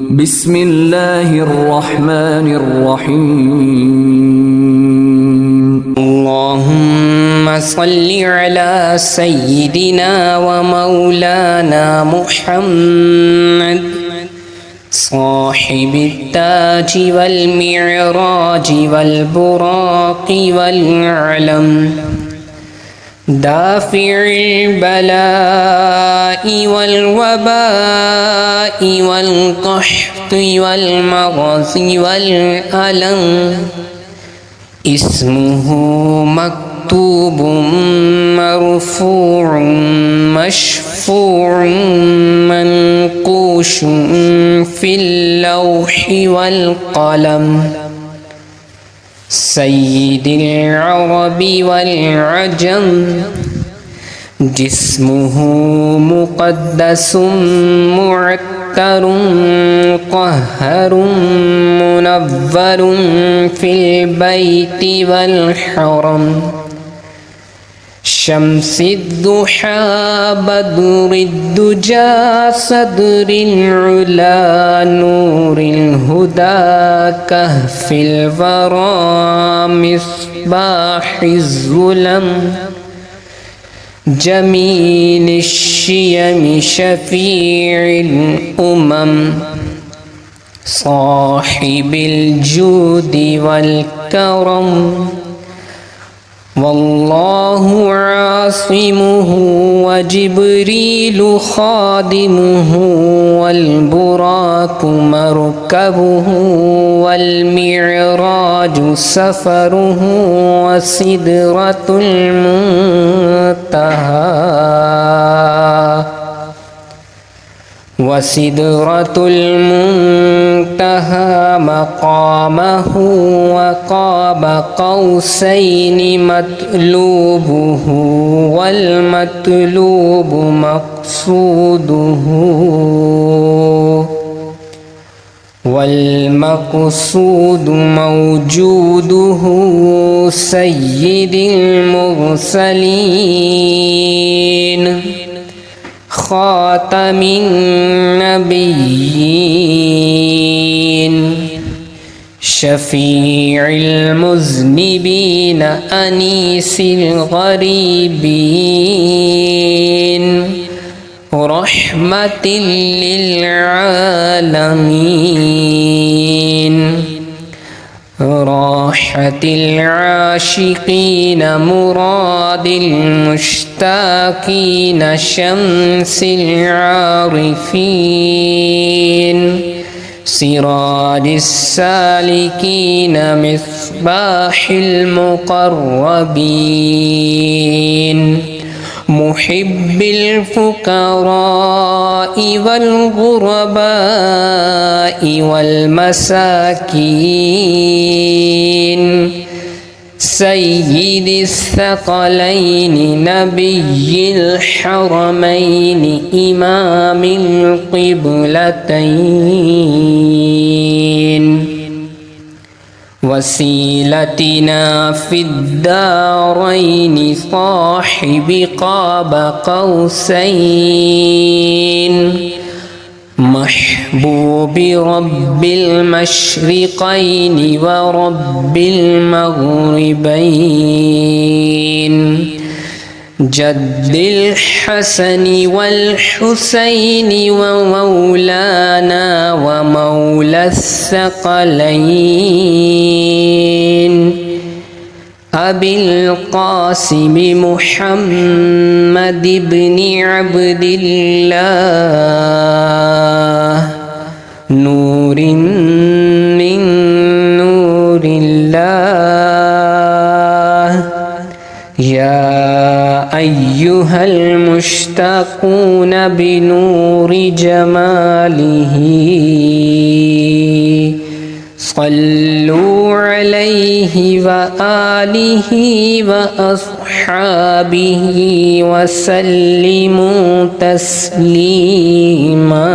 بسم الله الرحمن الرحيم اللهم صل على سيدنا ومولانا محمد صاحب التاج والمعراج والبراق والعلم دافع البلاء والوباء والقحط والمغص والألم اسمه مكتوب مرفوع مشفوع منقوش في اللوح والقلم سيد العرب والعجم جسمه مقدس معتر قهر منور في البيت والحرم شمس الضحى بدر الدجى صدر العلا نور الهدى كهف الورى مصباح الظلم جميل الشيم شفيع الأمم صاحب الجود والكرم والله عاصمه وجبريل خادمه والبراق مركبه والمعراج سفره وسدرة المنتهى مقامه وقاب قوسين مطلوبه والمطلوب والمقصود موجوده سيد المرسلين خاتم النبيين شفيع المذنبين أنيس الغريبين رحمة للعالمين راحة العاشقين مراد المشتاقين شمس العارفين سراج السالكين مصباح المقربين محب الفقراء والغرباء والمساكين سيد الثقلين نبي الحرمين إمام القبلتين وسيلتنا في الدارين صاحب قاب قوسين محبوب رب المشرقين ورب المغربين جد الحسن والحسين ومولانا ومولى الثقلين أبي القاسم محمد بن عبد الله نور من نور الله يا أيها المشتاقون بنور جماله صلوا عليه وآله وأصحابه وسلموا تسليما